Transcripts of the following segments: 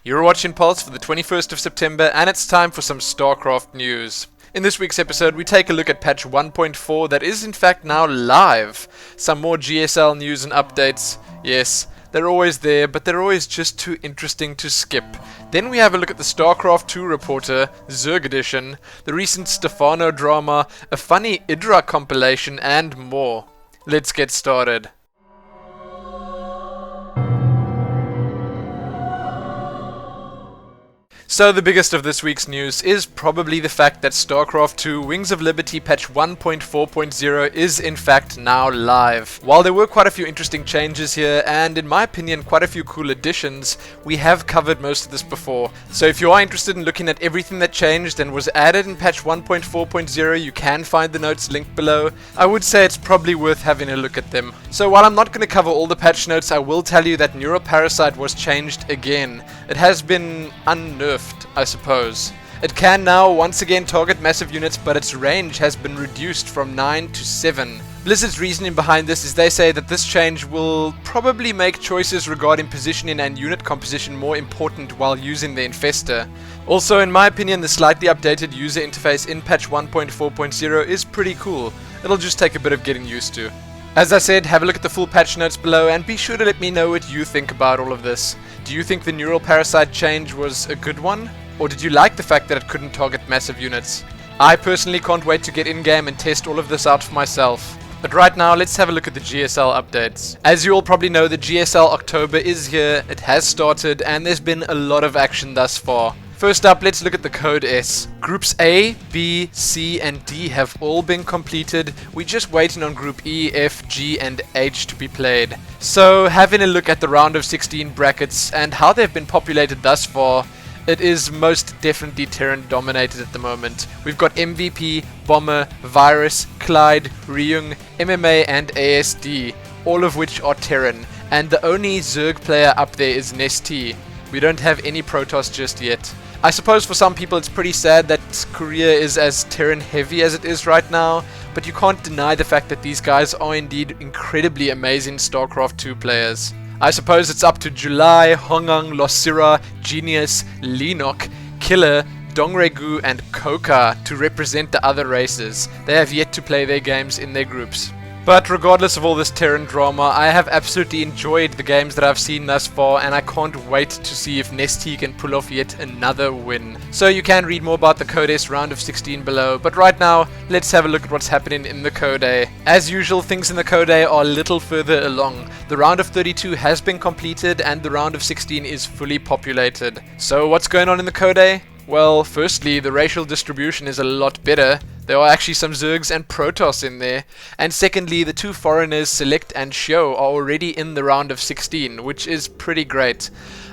You're watching Pulse for the 21st of September, and it's time for some StarCraft news. In this week's episode, we take a look at patch 1.4 that is in fact now live. Some more GSL news and updates. Yes, they're always there, but they're always just too interesting to skip. Then we have a look at the StarCraft II Reporter, Zerg Edition, the recent Stephano Drama, a funny IdrA compilation, and more. Let's get started. So the biggest of this week's news is probably the fact that StarCraft II Wings of Liberty patch 1.4.0 is in fact now live. While there were quite a few interesting changes here, and in my opinion quite a few cool additions, we have covered most of this before. So if you are interested in looking at everything that changed and was added in patch 1.4.0, you can find the notes linked below. I would say it's probably worth having a look at them. So while I'm not going to cover all the patch notes, I will tell you that Neuroparasite was changed again. It has been unnerfed, I suppose. It can now once again target massive units, but its range has been reduced from 9 to 7. Blizzard's reasoning behind this is they say that this change will probably make choices regarding positioning and unit composition more important while using the Infester. Also, in my opinion, the slightly updated user interface in patch 1.4.0 is pretty cool. It'll just take a bit of getting used to. As I said, have a look at the full patch notes below and be sure to let me know what you think about all of this. Do you think the Neural Parasite change was a good one? Or did you like the fact that it couldn't target massive units? I personally can't wait to get in-game and test all of this out for myself. But right now, let's have a look at the GSL updates. As you all probably know, the GSL October is here, it has started, and there's been a lot of action thus far. First up, let's look at the Code S. Groups A, B, C, and D have all been completed. We're just waiting on Group E, F, G, and H to be played. So, having a look at the round of 16 brackets and how they've been populated thus far, it is most definitely Terran dominated at the moment. We've got MVP, Bomber, Virus, Clyde, Ryung, MMA, and ASD, all of which are Terran. And the only Zerg player up there is Nestea. We don't have any Protoss just yet. I suppose for some people it's pretty sad that Korea is as Terran heavy as it is right now, but you can't deny the fact that these guys are indeed incredibly amazing StarCraft II players. I suppose it's up to July, Hongang, Losira, Genius, Lenok, Killer, Dongregu, and Koka to represent the other races. They have yet to play their games in their groups. But regardless of all this Terran drama, I have absolutely enjoyed the games that I've seen thus far, and I can't wait to see if Nestea can pull off yet another win. So you can read more about the Code S round of 16 below, but right now, let's have a look at what's happening in the Code A. As usual, things in the Code A are a little further along. The round of 32 has been completed, and the round of 16 is fully populated. So what's going on in the Code A? Well, firstly, the racial distribution is a lot better. There are actually some Zergs and Protoss in there. And secondly, the two foreigners, Select and Show, are already in the round of 16, which is pretty great.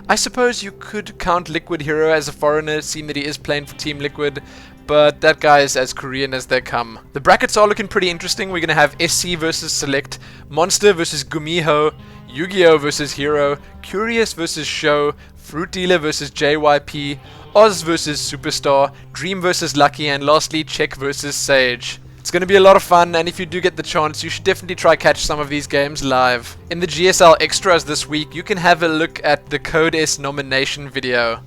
I suppose you could count Liquid Hero as a foreigner, seeing that he is playing for Team Liquid, but that guy is as Korean as they come. The brackets are looking pretty interesting. We're going to have SC versus Select, Monster versus Gumiho, Yu-Gi-Oh versus Hero, Curious versus Show, Fruit Dealer versus JYP, Oz versus Superstar, Dream versus Lucky, and lastly Check versus Sage. It's going to be a lot of fun, and if you do get the chance, you should definitely try catch some of these games live. In the GSL Extras this week, you can have a look at the Code S nomination video.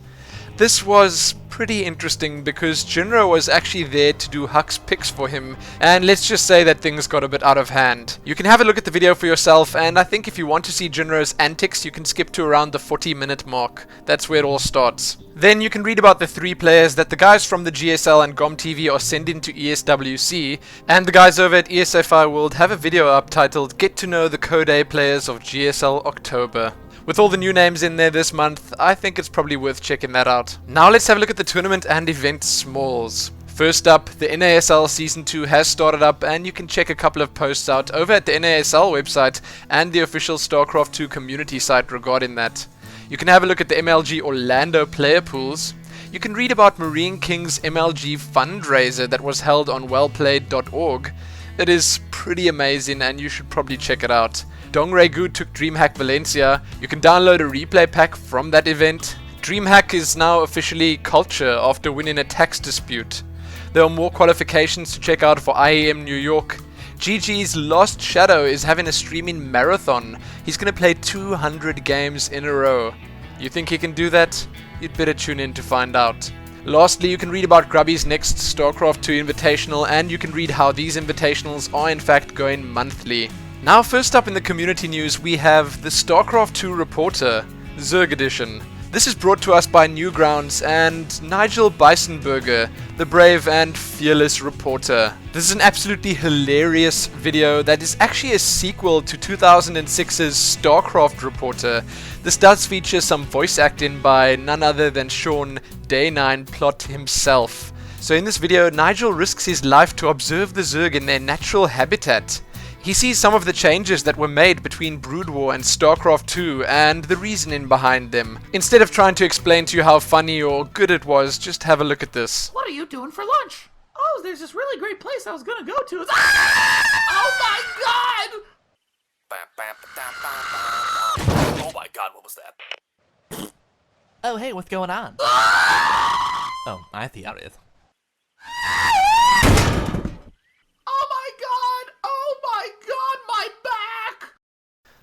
This was pretty interesting because GSL was actually there to do Huck's picks for him, and let's just say that things got a bit out of hand. You can have a look at the video for yourself, and I think if you want to see GSL's antics, you can skip to around the 40-minute mark. That's where it all starts. Then you can read about the 3 players that the guys from the GSL and GOM TV are sending to ESWC, and the guys over at ESFI World have a video up titled Get to Know the Code A Players of GSL October. With all the new names in there this month, I think it's probably worth checking that out. Now let's have a look at the tournament and event smalls. First up, the NASL Season 2 has started up, and you can check a couple of posts out over at the NASL website and the official StarCraft II community site regarding that. You can have a look at the MLG Orlando player pools. You can read about Marine King's MLG fundraiser that was held on wellplayed.org. It is pretty amazing and you should probably check it out. Dongregu took DreamHack Valencia. You can download a replay pack from that event. DreamHack is now officially culture after winning a tax dispute. There are more qualifications to check out for IEM New York. GG's Lost Shadow is having a streaming marathon. He's going to play 200 games in a row. You think he can do that? You'd better tune in to find out. Lastly, you can read about Grubby's next StarCraft II Invitational, and you can read how these invitationals are in fact going monthly. Now, first up in the community news, we have the StarCraft II Reporter, Zerg Edition. This is brought to us by Newgrounds and Nigel Bisonberger, the brave and fearless reporter. This is an absolutely hilarious video that is actually a sequel to 2006's StarCraft Reporter. This does feature some voice acting by none other than Sean Day9 Plot himself. So in this video, Nigel risks his life to observe the Zerg in their natural habitat. He sees some of the changes that were made between Brood War and StarCraft 2 and the reasoning behind them. Instead of trying to explain to you how funny or good it was, just have a look at this. What are you doing for lunch? Oh, there's this really great place I was gonna go to. Oh my god! Oh my god, what was that? Oh, hey, what's going on? Oh, I see how it is.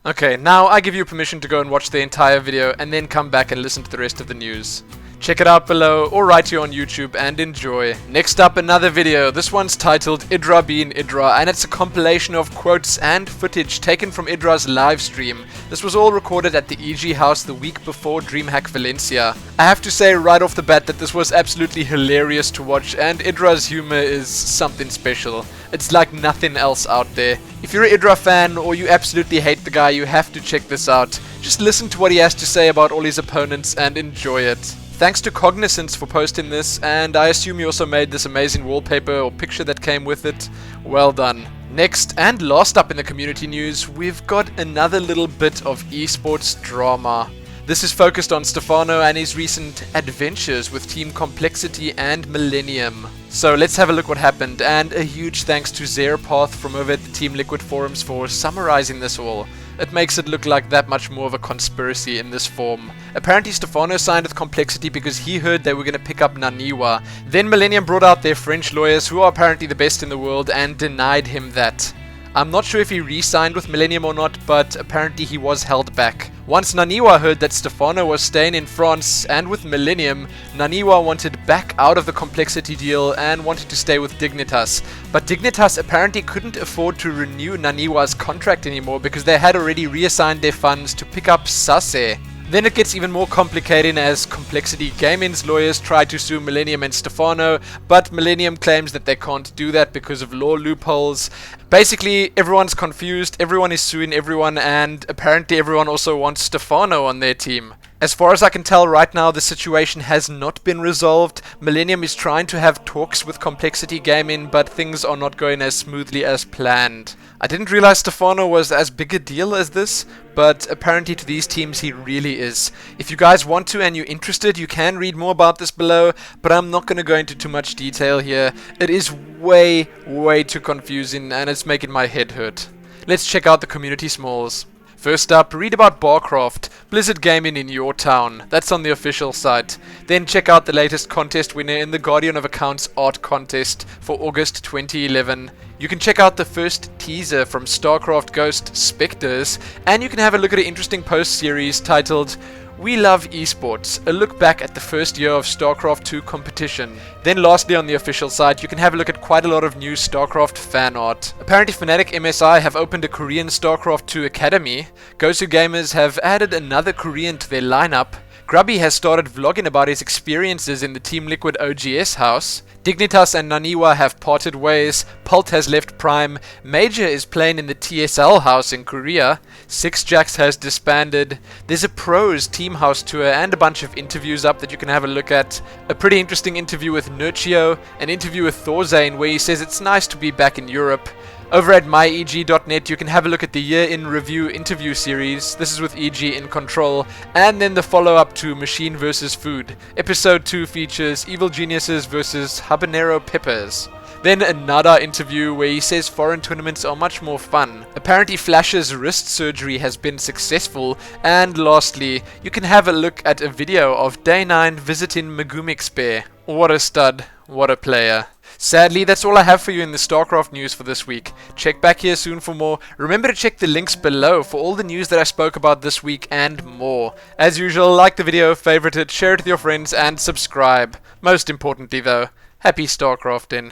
Okay, now I give you permission to go and watch the entire video and then come back and listen to the rest of the news. Check it out below or right here on YouTube and enjoy. Next up, another video. This one's titled IdrA being IdrA, and it's a compilation of quotes and footage taken from IdrA's live stream. This was all recorded at the EG house the week before DreamHack Valencia. I have to say right off the bat that this was absolutely hilarious to watch, and IdrA's humor is something special. It's like nothing else out there. If you're an IdrA fan or you absolutely hate the guy, you have to check this out. Just listen to what he has to say about all his opponents and enjoy it. Thanks to Cognizance for posting this, and I assume you also made this amazing wallpaper or picture that came with it. Well done. Next and last up in the community news, we've got another little bit of esports drama. This is focused on Stephano and his recent adventures with Team Complexity and Millennium. So let's have a look what happened, and a huge thanks to Zerpath from over at the Team Liquid forums for summarizing this all. It makes it look like that much more of a conspiracy in this form. Apparently Stephano signed with Complexity because he heard they were going to pick up Naniwa. Then Millennium brought out their French lawyers, who are apparently the best in the world, and denied him that. I'm not sure if he re-signed with Millennium or not, but apparently he was held back. Once Naniwa heard that Stephano was staying in France and with Millennium, Naniwa wanted back out of the Complexity deal and wanted to stay with Dignitas. But Dignitas apparently couldn't afford to renew Naniwa's contract anymore because they had already reassigned their funds to pick up Sase. Then it gets even more complicating as Complexity Gaming's lawyers try to sue Millennium and Stephano, but Millennium claims that they can't do that because of law loopholes. Basically, everyone's confused, everyone is suing everyone, and apparently everyone also wants Stephano on their team. As far as I can tell right now, the situation has not been resolved. Millennium is trying to have talks with Complexity Gaming, but things are not going as smoothly as planned. I didn't realize Stephano was as big a deal as this, but apparently to these teams he really is. If you guys want to and you're interested, you can read more about this below, but I'm not going to go into too much detail here. It is way too confusing and it's making my head hurt. Let's check out the community smalls. First up, read about Barcraft, Blizzard Gaming in your town. That's on the official site. Then check out the latest contest winner in the Guardian of Accounts art contest for August 2011. You can check out the first teaser from StarCraft Ghost Spectres, and you can have a look at an interesting post series titled We Love Esports, a look back at the first year of StarCraft II competition. Then lastly, on the official site, you can have a look at quite a lot of new StarCraft fan art. Apparently Fnatic MSI have opened a Korean StarCraft II academy, Gosu Gamers have added another Korean to their lineup, Grubby has started vlogging about his experiences in the Team Liquid OGS house, Dignitas and Naniwa have parted ways, Pult has left Prime, Major is playing in the TSL house in Korea, Six Jacks has disbanded, there's a Pros team house tour and a bunch of interviews up that you can have a look at, a pretty interesting interview with Nurchio, an interview with Thorzane where he says it's nice to be back in Europe. Over at myeg.net you can have a look at the Year in Review interview series. This is with EG in control, and then the follow-up to Machine vs. Food. Episode 2 features Evil Geniuses vs. Habanero Peppers. Then a Nada interview where he says foreign tournaments are much more fun. Apparently Flash's wrist surgery has been successful. And lastly, you can have a look at a video of Day9 visiting Megumix Bear. What a stud, what a player. Sadly, that's all I have for you in the StarCraft news for this week. Check back here soon for more. Remember to check the links below for all the news that I spoke about this week and more. As usual, like the video, favorite it, share it with your friends, and subscribe. Most importantly though, happy StarCrafting.